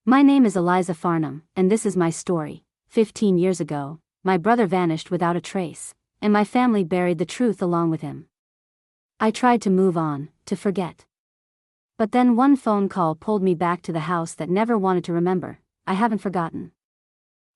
My name is Eliza Farnham, and this is my story. 15 years ago, my brother vanished without a trace, and my family buried the truth along with him. I tried to move on, to forget. But then one phone call pulled me back to the house that never wanted to remember. I haven't forgotten.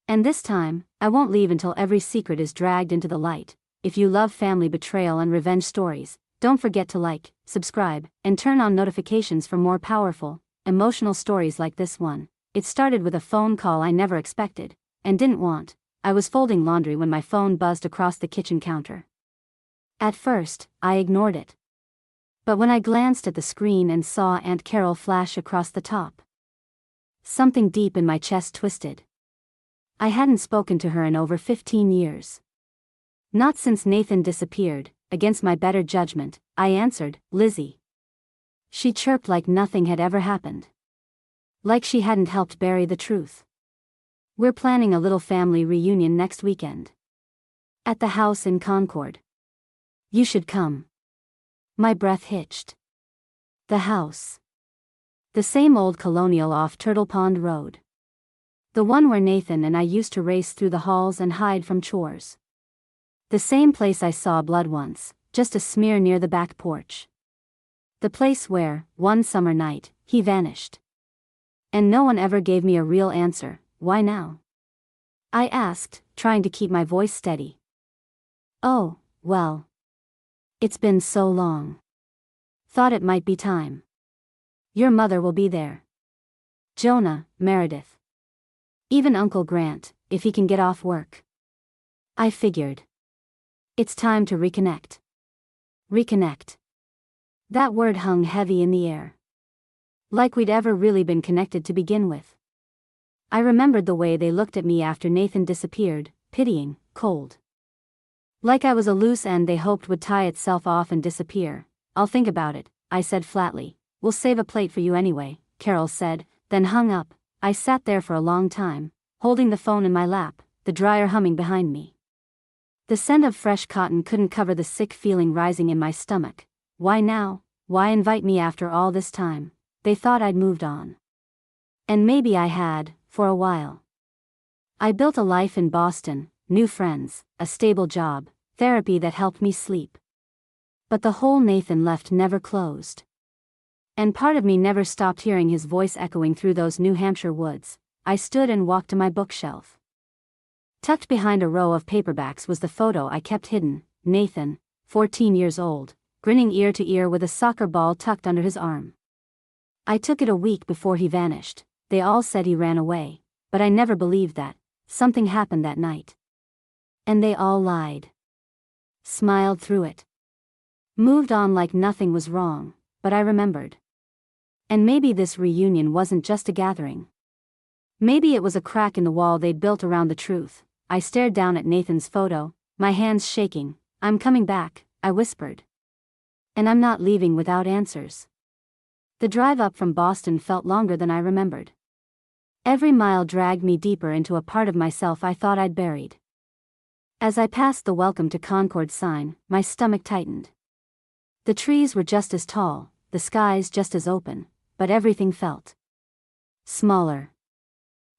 And this time, I won't leave until every secret is dragged into the light. If you love family betrayal and revenge stories, don't forget to like, subscribe, and turn on notifications for more powerful, emotional stories like this one. It started with a phone call I never expected, and didn't want. I was folding laundry when my phone buzzed across the kitchen counter. At first, I ignored it. But when I glanced at the screen and saw Aunt Carol flash across the top, something deep in my chest twisted. I hadn't spoken to her in over 15 years. Not since Nathan disappeared. Against my better judgment, I answered, "Lizzie." She chirped like nothing had ever happened. Like she hadn't helped bury the truth. "We're planning a little family reunion next weekend. At the house in Concord. You should come." My breath hitched. The house. The same old colonial off Turtle Pond Road. The one where Nathan and I used to race through the halls and hide from chores. The same place I saw blood once, just a smear near the back porch. The place where, one summer night, he vanished. And no one ever gave me a real answer. Why now? I asked, trying to keep my voice steady. "Oh, well. It's been so long. Thought it might be time. Your mother will be there. Jonah, Meredith. Even Uncle Grant, if he can get off work." I figured. It's time to reconnect. Reconnect. That word hung heavy in the air. Like we'd ever really been connected to begin with. I remembered the way they looked at me after Nathan disappeared, pitying, cold. Like I was a loose end they hoped would tie itself off and disappear. "I'll think about it," I said flatly. "We'll save a plate for you anyway," Carol said, then hung up. I sat there for a long time, holding the phone in my lap, the dryer humming behind me. The scent of fresh cotton couldn't cover the sick feeling rising in my stomach. Why now? Why invite me after all this time? They thought I'd moved on. And maybe I had, for a while. I built a life in Boston, new friends, a stable job, therapy that helped me sleep. But the hole Nathan left never closed. And part of me never stopped hearing his voice echoing through those New Hampshire woods. I stood and walked to my bookshelf. Tucked behind a row of paperbacks was the photo I kept hidden, Nathan, 14 years old, grinning ear to ear with a soccer ball tucked under his arm. I took it a week before he vanished. They all said he ran away, but I never believed that. Something happened that night. And they all lied. Smiled through it. Moved on like nothing was wrong, but I remembered. And maybe this reunion wasn't just a gathering. Maybe it was a crack in the wall they'd built around the truth. I stared down at Nathan's photo, my hands shaking. "I'm coming back," I whispered. "And I'm not leaving without answers." The drive up from Boston felt longer than I remembered. Every mile dragged me deeper into a part of myself I thought I'd buried. As I passed the "Welcome to Concord" sign, my stomach tightened. The trees were just as tall, the skies just as open, but everything felt smaller.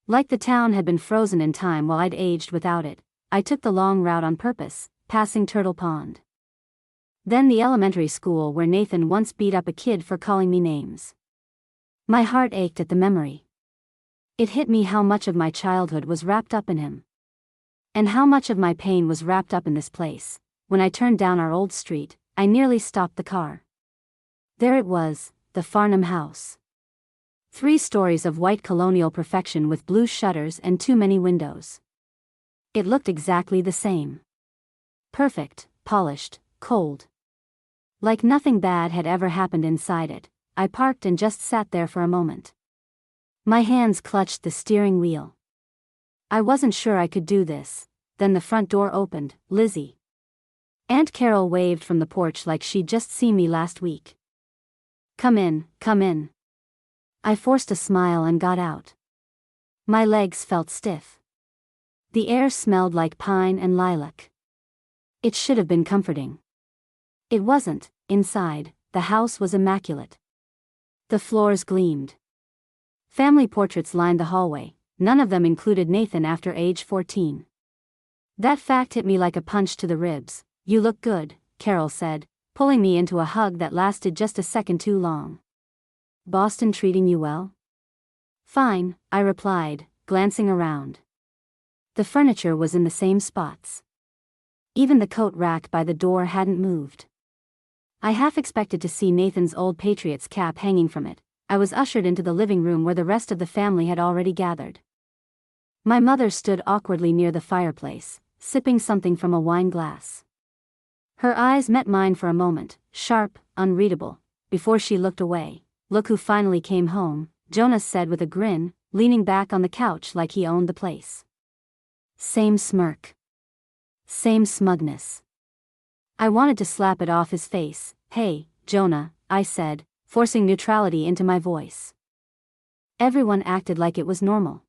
Like the town had been frozen in time while I'd aged without it. I took the long route on purpose, passing Turtle Pond. Then the elementary school where Nathan once beat up a kid for calling me names. My heart ached at the memory. It hit me how much of my childhood was wrapped up in him. And how much of my pain was wrapped up in this place. When I turned down our old street, I nearly stopped the car. There it was, the Farnham house. 3 stories of white colonial perfection with blue shutters and too many windows. It looked exactly the same. Perfect, polished, cold. Like nothing bad had ever happened inside it. I parked and just sat there for a moment. My hands clutched the steering wheel. I wasn't sure I could do this. Then the front door opened. "Lizzie." Aunt Carol waved from the porch like she'd just seen me last week. Come in, come in." I forced a smile and got out. My legs felt stiff. The air smelled like pine and lilac. It should have been comforting. It wasn't. Inside, the house was immaculate. The floors gleamed. Family portraits lined the hallway, none of them included Nathan after age 14. That fact hit me like a punch to the ribs. "You look good," Carol said, pulling me into a hug that lasted just a second too long. "Boston treating you well?" "Fine," I replied, glancing around. The furniture was in the same spots. Even the coat rack by the door hadn't moved. I half expected to see Nathan's old Patriots cap hanging from it. I was ushered into the living room where the rest of the family had already gathered. My mother stood awkwardly near the fireplace, sipping something from a wine glass. Her eyes met mine for a moment, sharp, unreadable, before she looked away. "Look who finally came home," Jonas said with a grin, leaning back on the couch like he owned the place. Same smirk. Same smugness. I wanted to slap it off his face. "Hey, Jonah," I said, forcing neutrality into my voice. Everyone acted like it was normal.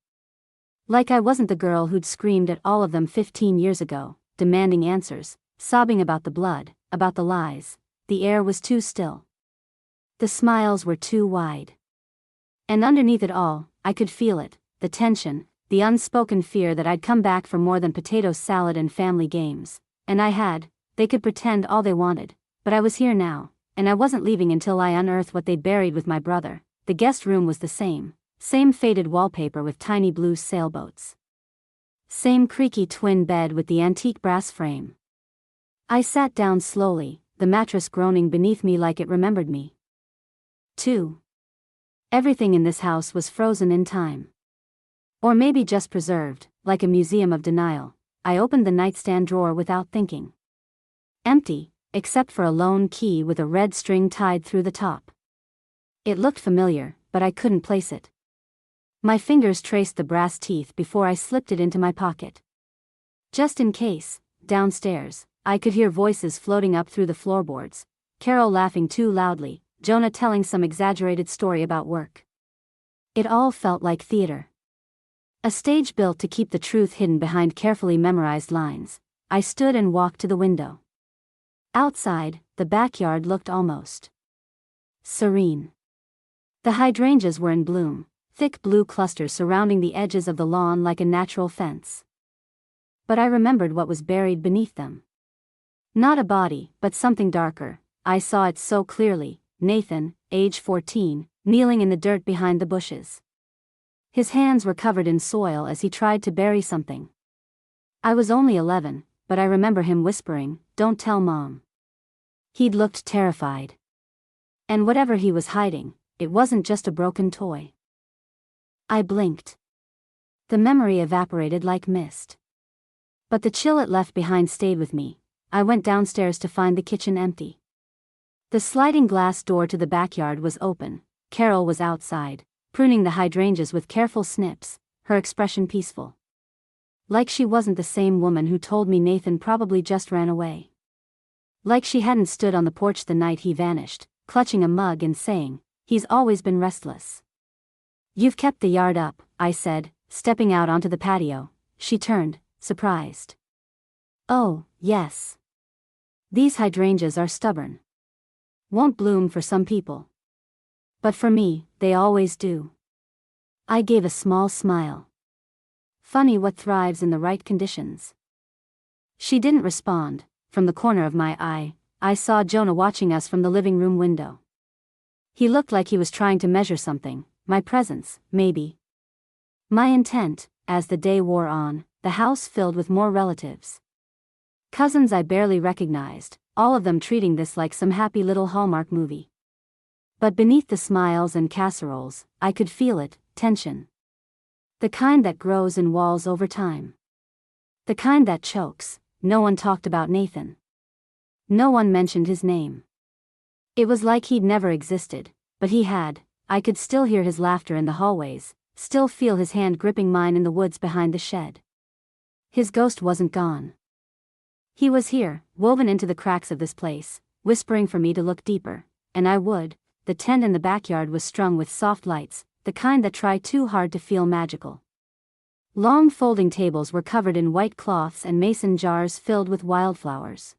Like I wasn't the girl who'd screamed at all of them 15 years ago, demanding answers, sobbing about the blood, about the lies. The air was too still. The smiles were too wide. And underneath it all, I could feel it, the tension, the unspoken fear that I'd come back for more than potato salad and family games. And I had. They could pretend all they wanted, but I was here now, and I wasn't leaving until I unearthed what they'd buried with my brother. The guest room was the same faded wallpaper with tiny blue sailboats. Same creaky twin bed with the antique brass frame. I sat down slowly, the mattress groaning beneath me like it remembered me. 2. Everything in this house was frozen in time. Or maybe just preserved, like a museum of denial. I opened the nightstand drawer without thinking. Empty, except for a lone key with a red string tied through the top. It looked familiar, but I couldn't place it. My fingers traced the brass teeth before I slipped it into my pocket. Just in case, downstairs, I could hear voices floating up through the floorboards. Carol laughing too loudly, Jonah telling some exaggerated story about work. It all felt like theater. A stage built to keep the truth hidden behind carefully memorized lines. I stood and walked to the window. Outside, the backyard looked almost serene. The hydrangeas were in bloom, thick blue clusters surrounding the edges of the lawn like a natural fence. But I remembered what was buried beneath them. Not a body, but something darker. I saw it so clearly. Nathan, age 14, kneeling in the dirt behind the bushes. His hands were covered in soil as he tried to bury something. I was only 11, but I remember him whispering, "Don't tell Mom." He'd looked terrified. And whatever he was hiding, it wasn't just a broken toy. I blinked. The memory evaporated like mist. But the chill it left behind stayed with me. I went downstairs to find the kitchen empty. The sliding glass door to the backyard was open. Carol was outside, pruning the hydrangeas with careful snips, her expression peaceful. Like she wasn't the same woman who told me Nathan probably just ran away. Like she hadn't stood on the porch the night he vanished, clutching a mug and saying, "He's always been restless." "You've kept the yard up," I said, stepping out onto the patio. She turned, surprised. "Oh, yes. These hydrangeas are stubborn. Won't bloom for some people. But for me, they always do." I gave a small smile. Funny what thrives in the right conditions. She didn't respond. From the corner of my eye, I saw Jonah watching us from the living room window. He looked like he was trying to measure something, my presence, maybe. My intent. As the day wore on, the house filled with more relatives. Cousins I barely recognized, all of them treating this like some happy little Hallmark movie. But beneath the smiles and casseroles, I could feel it, tension. The kind that grows in walls over time. The kind that chokes. No one talked about Nathan. No one mentioned his name. It was like he'd never existed, but he had. I could still hear his laughter in the hallways, still feel his hand gripping mine in the woods behind the shed. His ghost wasn't gone. He was here, woven into the cracks of this place, whispering for me to look deeper, and I would. The tent in the backyard was strung with soft lights, the kind that try too hard to feel magical. Long folding tables were covered in white cloths and mason jars filled with wildflowers.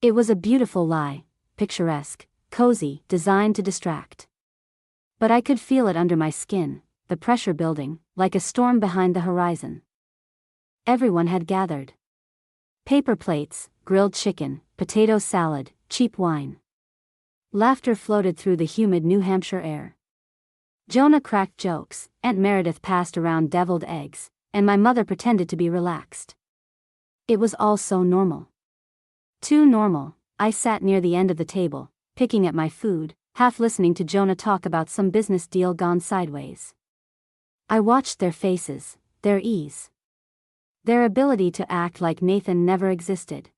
It was a beautiful lie, picturesque, cozy, designed to distract. But I could feel it under my skin. the pressure building, like a storm behind the horizon. Everyone had gathered. Paper plates, grilled chicken, potato salad, cheap wine. Laughter floated through the humid New Hampshire air. Jonah cracked jokes, Aunt Meredith passed around deviled eggs, and my mother pretended to be relaxed. It was all so normal. Too normal. I sat near the end of the table, picking at my food, half listening to Jonah talk about some business deal gone sideways. I watched their faces, their ease. Their ability to act like Nathan never existed.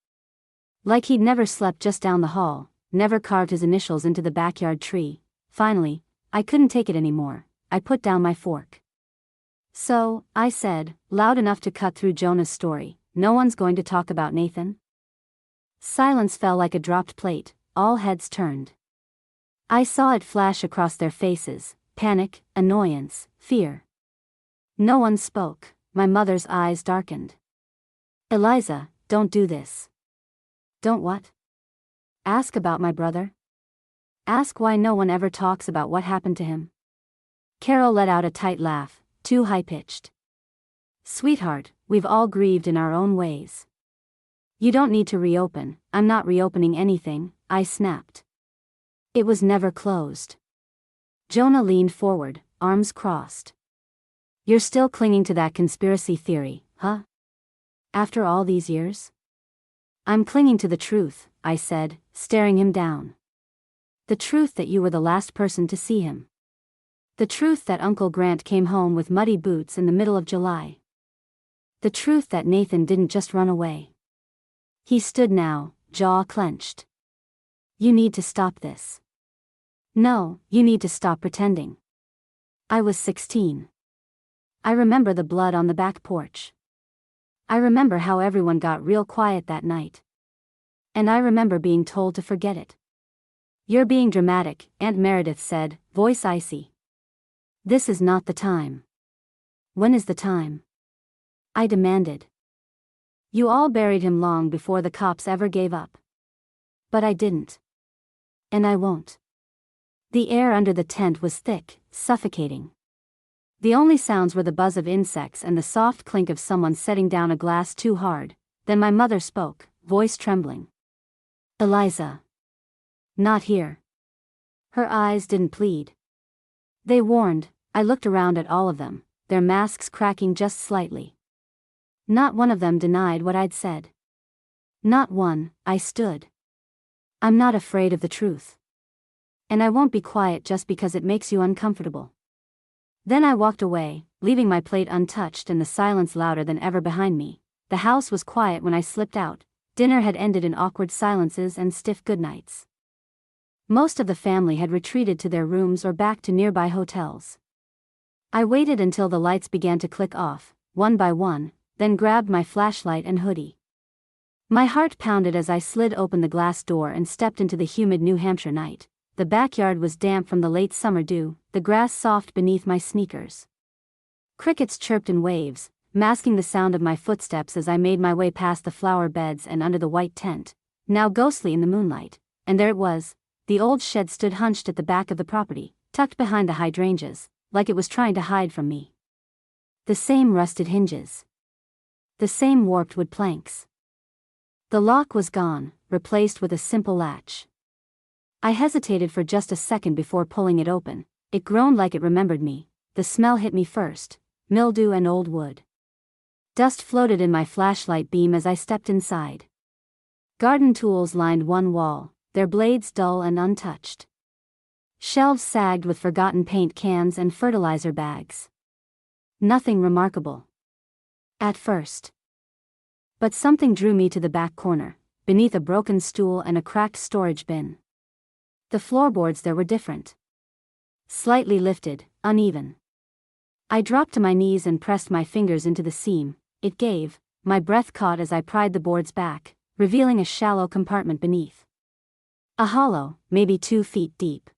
Like he'd never slept just down the hall, never carved his initials into the backyard tree. Finally, I couldn't take it anymore. I put down my fork. So, I said, loud enough to cut through Jonah's story, no one's going to talk about Nathan? Silence fell like a dropped plate, all heads turned. I saw it flash across their faces, panic, annoyance, fear. No one spoke. My mother's eyes darkened. Eliza, don't do this. Don't what? Ask about my brother? Ask why no one ever talks about what happened to him. Carol let out a tight laugh, too high-pitched. Sweetheart, we've all grieved in our own ways. You don't need to reopen. I'm not reopening anything, I snapped. It was never closed. Jonah leaned forward, arms crossed. You're still clinging to that conspiracy theory, huh? After all these years? I'm clinging to the truth, I said, staring him down. The truth that you were the last person to see him. The truth that Uncle Grant came home with muddy boots in the middle of July. The truth that Nathan didn't just run away. He stood now, jaw clenched. You need to stop this. No, you need to stop pretending. I was 16. I remember the blood on the back porch. I remember how everyone got real quiet that night. And I remember being told to forget it. You're being dramatic, Aunt Meredith said, voice icy. This is not the time. When is the time? I demanded. You all buried him long before the cops ever gave up. But I didn't. And I won't. The air under the tent was thick, suffocating. The only sounds were the buzz of insects and the soft clink of someone setting down a glass too hard. Then my mother spoke, voice trembling. Eliza. Not here. Her eyes didn't plead. They warned. I looked around at all of them, their masks cracking just slightly. Not one of them denied what I'd said. Not one. I stood. I'm not afraid of the truth. And I won't be quiet just because it makes you uncomfortable. Then I walked away, leaving my plate untouched and the silence louder than ever behind me. The house was quiet when I slipped out. Dinner had ended in awkward silences and stiff goodnights. Most of the family had retreated to their rooms or back to nearby hotels. I waited until the lights began to click off, one by one, then grabbed my flashlight and hoodie. My heart pounded as I slid open the glass door and stepped into the humid New Hampshire night. The backyard was damp from the late summer dew, the grass soft beneath my sneakers. Crickets chirped in waves, masking the sound of my footsteps as I made my way past the flower beds and under the white tent, now ghostly in the moonlight. And there it was. The old shed stood hunched at the back of the property, tucked behind the hydrangeas, like it was trying to hide from me. The same rusted hinges. The same warped wood planks. The lock was gone, replaced with a simple latch. I hesitated for just a second before pulling it open. It groaned like it remembered me. The smell hit me first, mildew and old wood. Dust floated in my flashlight beam as I stepped inside. Garden tools lined one wall, their blades dull and untouched. Shelves sagged with forgotten paint cans and fertilizer bags. Nothing remarkable. At first. But something drew me to the back corner, beneath a broken stool and a cracked storage bin. The floorboards there were different. Slightly lifted, uneven. I dropped to my knees and pressed my fingers into the seam. It gave. My breath caught as I pried the boards back, revealing a shallow compartment beneath. A hollow, maybe 2 feet deep.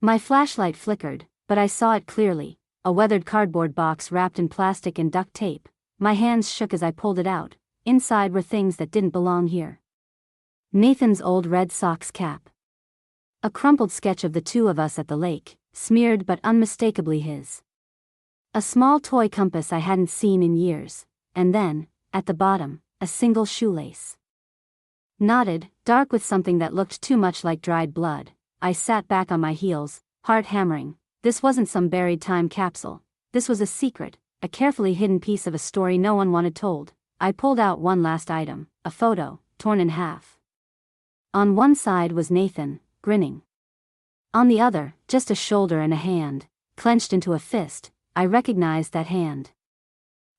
My flashlight flickered, but I saw it clearly, a weathered cardboard box wrapped in plastic and duct tape. My hands shook as I pulled it out. Inside were things that didn't belong here. Nathan's old Red Sox cap. A crumpled sketch of the two of us at the lake, smeared but unmistakably his. A small toy compass I hadn't seen in years, and then, at the bottom, a single shoelace. Knotted, dark with something that looked too much like dried blood, I sat back on my heels, heart hammering. This wasn't some buried time capsule. This was a secret, a carefully hidden piece of a story no one wanted told. I pulled out one last item, a photo, torn in half. On one side was Nathan, grinning. On the other, just a shoulder and a hand, clenched into a fist. I recognized that hand.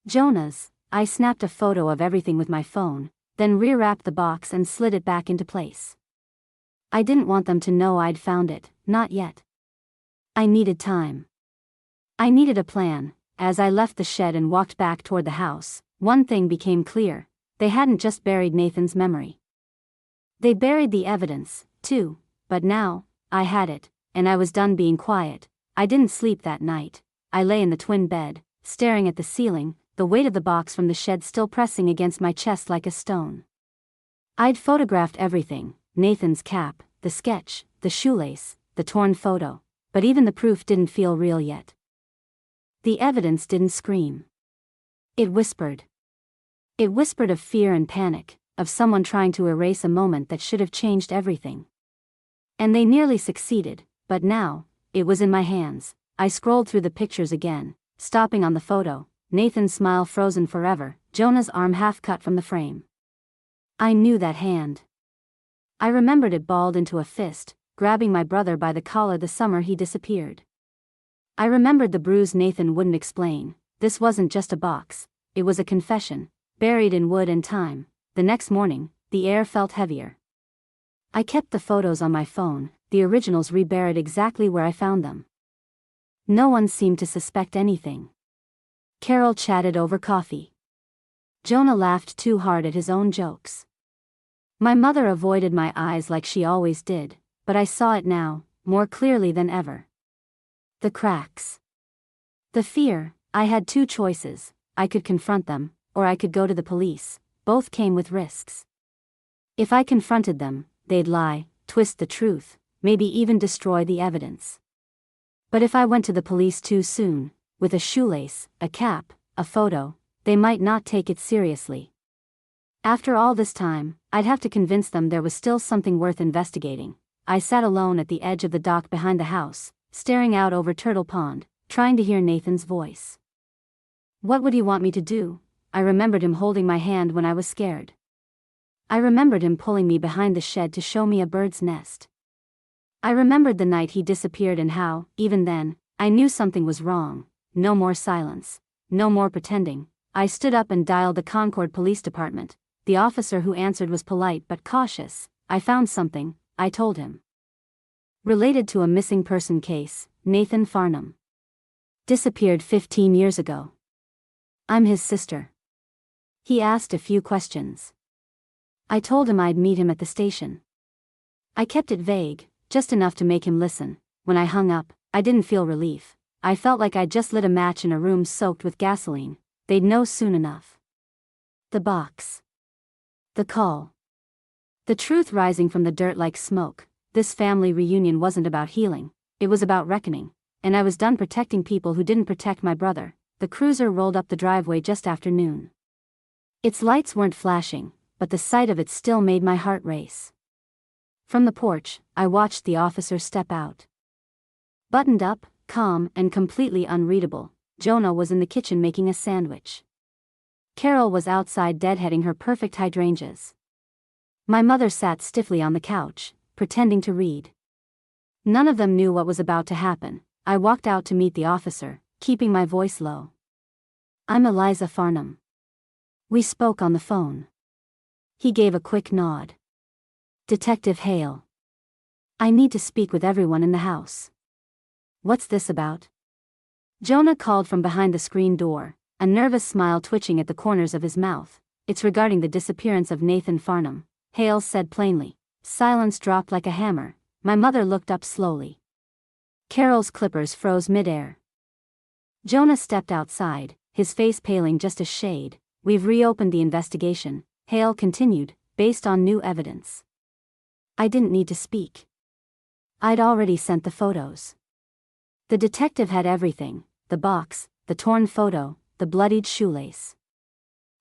Jonah's. I snapped a photo of everything with my phone, then rewrapped the box and slid it back into place. I didn't want them to know I'd found it, not yet. I needed time. I needed a plan. As I left the shed and walked back toward the house, one thing became clear: they hadn't just buried Nathan's memory. They buried the evidence, too, but now, I had it, and I was done being quiet. I didn't sleep that night. I lay in the twin bed, staring at the ceiling, the weight of the box from the shed still pressing against my chest like a stone. I'd photographed everything: Nathan's cap, the sketch, the shoelace, the torn photo, but even the proof didn't feel real yet. The evidence didn't scream. It whispered. It whispered of fear and panic, of someone trying to erase a moment that should have changed everything. And they nearly succeeded, but now, it was in my hands. I scrolled through the pictures again, stopping on the photo: Nathan's smile frozen forever, Jonah's arm half cut from the frame. I knew that hand. I remembered it balled into a fist, grabbing my brother by the collar the summer he disappeared. I remembered the bruise Nathan wouldn't explain. This wasn't just a box, it was a confession, buried in wood and time. The next morning, the air felt heavier. I kept the photos on my phone, the originals reburied exactly where I found them. No one seemed to suspect anything. Carol chatted over coffee. Jonah laughed too hard at his own jokes. My mother avoided my eyes like she always did, but I saw it now, more clearly than ever. The cracks. The fear. I had two choices: I could confront them, or I could go to the police. Both came with risks. If I confronted them, they'd lie, twist the truth, maybe even destroy the evidence. But if I went to the police too soon, with a shoelace, a cap, a photo, they might not take it seriously. After all this time, I'd have to convince them there was still something worth investigating. I sat alone at the edge of the dock behind the house, staring out over Turtle Pond, trying to hear Nathan's voice. What would he want me to do? I remembered him holding my hand when I was scared. I remembered him pulling me behind the shed to show me a bird's nest. I remembered the night he disappeared and how, even then, I knew something was wrong. No more silence. No more pretending. I stood up and dialed the Concord Police Department. The officer who answered was polite but cautious. I found something, I told him. Related to a missing person case, Nathan Farnham. Disappeared 15 years ago. I'm his sister. He asked a few questions. I told him I'd meet him at the station. I kept it vague, just enough to make him listen. When I hung up, I didn't feel relief. I felt like I'd just lit a match in a room soaked with gasoline. They'd know soon enough. The box. The call. The truth rising from the dirt like smoke. This family reunion wasn't about healing, it was about reckoning. And I was done protecting people who didn't protect my brother. The cruiser rolled up the driveway just after noon. Its lights weren't flashing, but the sight of it still made my heart race. From the porch, I watched the officer step out. Buttoned up, calm, and completely unreadable, Jonah was in the kitchen making a sandwich. Carol was outside deadheading her perfect hydrangeas. My mother sat stiffly on the couch, pretending to read. None of them knew what was about to happen. I walked out to meet the officer, keeping my voice low. I'm Eliza Farnham. We spoke on the phone. He gave a quick nod. Detective Hale. I need to speak with everyone in the house. What's this about? Jonah called from behind the screen door, a nervous smile twitching at the corners of his mouth. It's regarding the disappearance of Nathan Farnham, Hale said plainly. Silence dropped like a hammer. My mother looked up slowly. Carol's clippers froze midair. Jonah stepped outside, his face paling just a shade. We've reopened the investigation, Hale continued, based on new evidence. I didn't need to speak. I'd already sent the photos. The detective had everything: the box, the torn photo, the bloodied shoelace.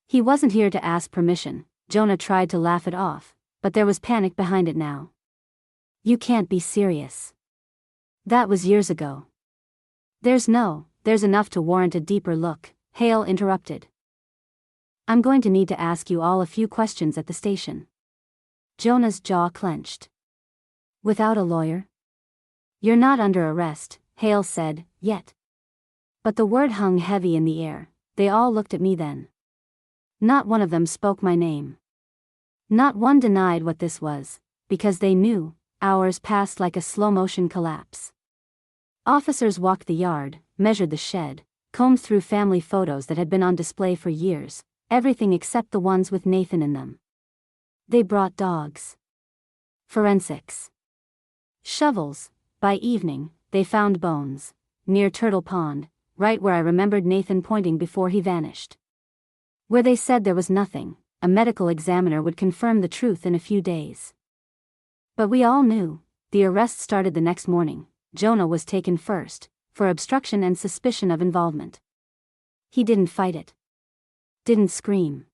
He wasn't here to ask permission. Jonah tried to laugh it off, but there was panic behind it now. You can't be serious. That was years ago. There's enough to warrant a deeper look, Hale interrupted. I'm going to need to ask you all a few questions at the station. Jonah's jaw clenched. Without a lawyer? You're not under arrest, Hale said, yet. But the word hung heavy in the air. They all looked at me then. Not one of them spoke my name. Not one denied what this was, because they knew. Hours passed like a slow-motion collapse. Officers walked the yard, measured the shed, combed through family photos that had been on display for years, everything except the ones with Nathan in them. They brought dogs. Forensics. Shovels. By evening, they found bones. Near Turtle Pond, right where I remembered Nathan pointing before he vanished. Where they said there was nothing, a medical examiner would confirm the truth in a few days. But we all knew. The arrest started the next morning. Jonah was taken first, for obstruction and suspicion of involvement. He didn't fight it. Didn't scream.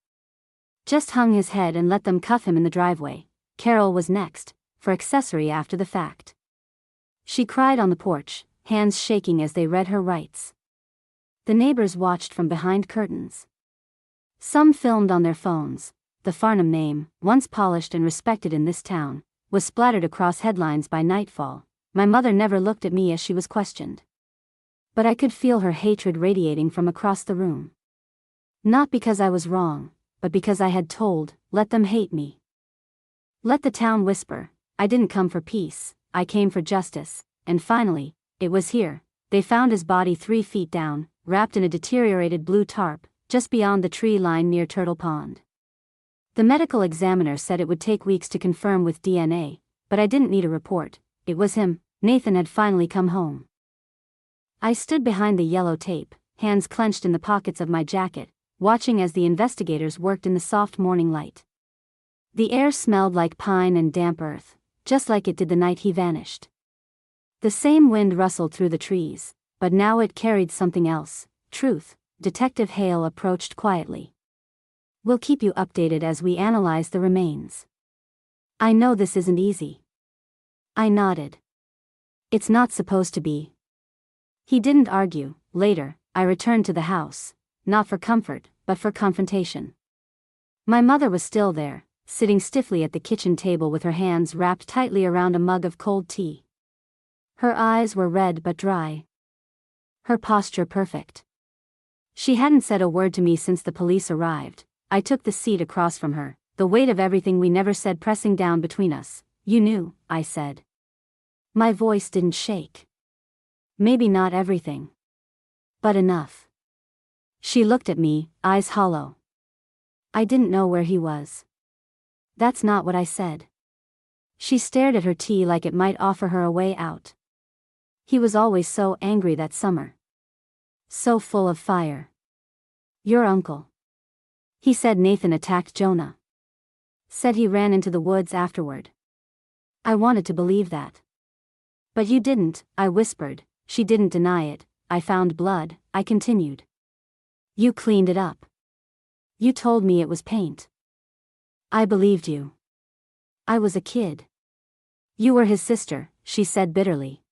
Just hung his head and let them cuff him in the driveway. Carol was next, for accessory after the fact. She cried on the porch, hands shaking as they read her rights. The neighbors watched from behind curtains. Some filmed on their phones. The Farnham name, once polished and respected in this town, was splattered across headlines by nightfall. My mother never looked at me as she was questioned. But I could feel her hatred radiating from across the room. Not because I was wrong, but because I had told, let them hate me. Let the town whisper, I didn't come for peace, I came for justice, and finally, it was here. They found his body 3 feet down, wrapped in a deteriorated blue tarp, just beyond the tree line near Turtle Pond. The medical examiner said it would take weeks to confirm with DNA, but I didn't need a report. It was him. Nathan had finally come home. I stood behind the yellow tape, hands clenched in the pockets of my jacket, watching as the investigators worked in the soft morning light. The air smelled like pine and damp earth, just like it did the night he vanished. The same wind rustled through the trees, but now it carried something else, truth. Detective Hale approached quietly. We'll keep you updated as we analyze the remains. I know this isn't easy. I nodded. It's not supposed to be. He didn't argue. Later, I returned to the house, not for comfort, but for confrontation. My mother was still there, sitting stiffly at the kitchen table with her hands wrapped tightly around a mug of cold tea. Her eyes were red but dry. Her posture perfect. She hadn't said a word to me since the police arrived. I took the seat across from her, the weight of everything we never said pressing down between us. You knew, I said. My voice didn't shake. Maybe not everything. But enough. She looked at me, eyes hollow. I didn't know where he was. That's not what I said. She stared at her tea like it might offer her a way out. He was always so angry that summer. So full of fire. Your uncle. He said Nathan attacked Jonah. Said he ran into the woods afterward. I wanted to believe that. But you didn't, I whispered. She didn't deny it. I found blood, I continued. You cleaned it up. You told me it was paint. I believed you. I was a kid. You were his sister, she said bitterly.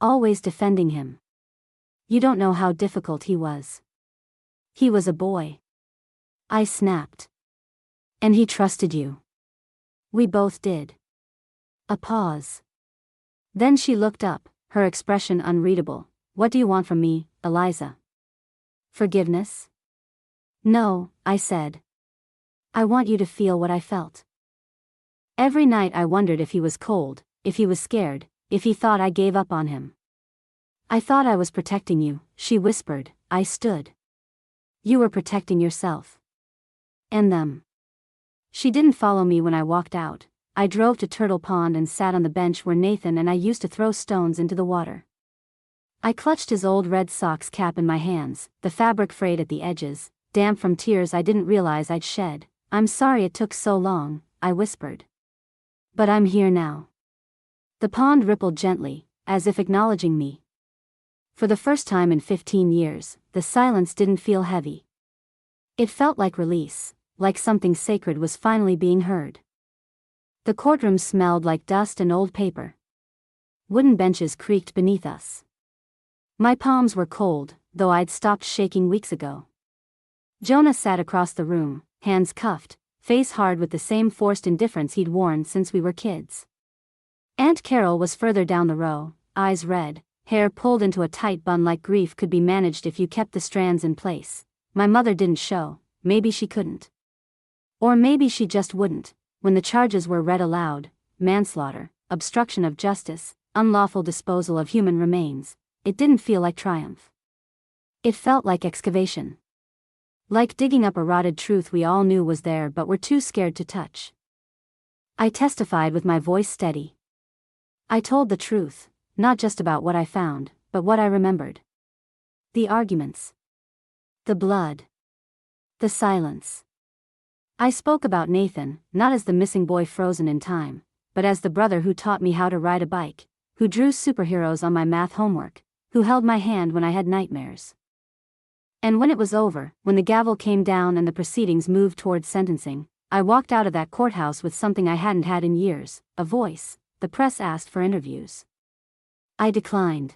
Always defending him. You don't know how difficult he was. He was a boy. I snapped. And he trusted you. We both did. A pause. Then she looked up, her expression unreadable. What do you want from me, Eliza? Forgiveness? No, I said. I want you to feel what I felt. Every night I wondered if he was cold, if he was scared, if he thought I gave up on him. I thought I was protecting you, she whispered. I stood. You were protecting yourself. And them. She didn't follow me when I walked out. I drove to Turtle Pond and sat on the bench where Nathan and I used to throw stones into the water. I clutched his old Red Sox cap in my hands, the fabric frayed at the edges, damp from tears I didn't realize I'd shed. I'm sorry it took so long, I whispered. But I'm here now. The pond rippled gently, as if acknowledging me. For the first time in 15 years, the silence didn't feel heavy. It felt like release, like something sacred was finally being heard. The courtroom smelled like dust and old paper. Wooden benches creaked beneath us. My palms were cold, though I'd stopped shaking weeks ago. Jonah sat across the room, hands cuffed, face hard with the same forced indifference he'd worn since we were kids. Aunt Carol was further down the row, eyes red, hair pulled into a tight bun like grief could be managed if you kept the strands in place. My mother didn't show, maybe she couldn't. Or maybe she just wouldn't. When the charges were read aloud, manslaughter, obstruction of justice, unlawful disposal of human remains, it didn't feel like triumph. It felt like excavation. Like digging up a rotted truth we all knew was there but were too scared to touch. I testified with my voice steady. I told the truth, not just about what I found, but what I remembered. The arguments. The blood. The silence. I spoke about Nathan, not as the missing boy frozen in time, but as the brother who taught me how to ride a bike, who drew superheroes on my math homework, who held my hand when I had nightmares. And when it was over, when the gavel came down and the proceedings moved towards sentencing, I walked out of that courthouse with something I hadn't had in years, a voice. The press asked for interviews. I declined.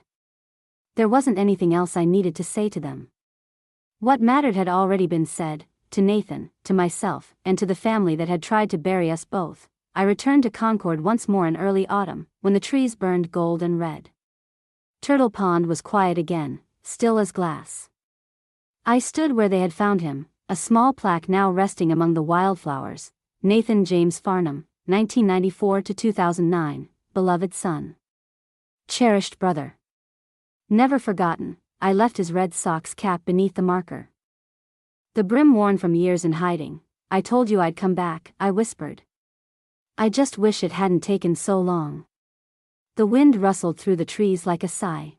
There wasn't anything else I needed to say to them. What mattered had already been said, to Nathan, to myself, and to the family that had tried to bury us both. I returned to Concord once more in early autumn, when the trees burned gold and red. Turtle Pond was quiet again, still as glass. I stood where they had found him, a small plaque now resting among the wildflowers. Nathan James Farnham, 1994 to 2009, beloved son. Cherished brother. Never forgotten, I left his red Sox cap beneath the marker. The brim worn from years in hiding. I told you I'd come back, I whispered. I just wish it hadn't taken so long. The wind rustled through the trees like a sigh.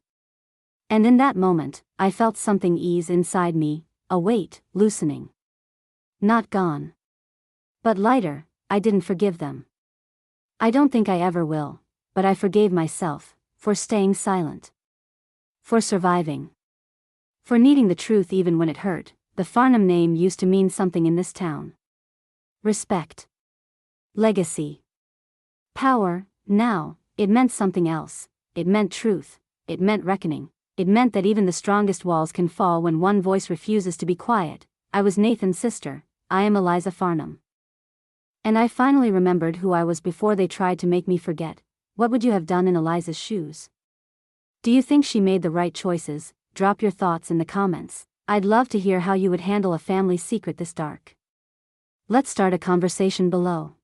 And in that moment, I felt something ease inside me, a weight, loosening. Not gone. But lighter. I didn't forgive them. I don't think I ever will, but I forgave myself, for staying silent. For surviving. For needing the truth even when it hurt. The Farnham name used to mean something in this town. Respect. Legacy. Power. Now, it meant something else. It meant truth. It meant reckoning. It meant that even the strongest walls can fall when one voice refuses to be quiet. I was Nathan's sister. I am Eliza Farnham. And I finally remembered who I was before they tried to make me forget. What would you have done in Eliza's shoes? Do you think she made the right choices? Drop your thoughts in the comments. I'd love to hear how you would handle a family secret this dark. Let's start a conversation below.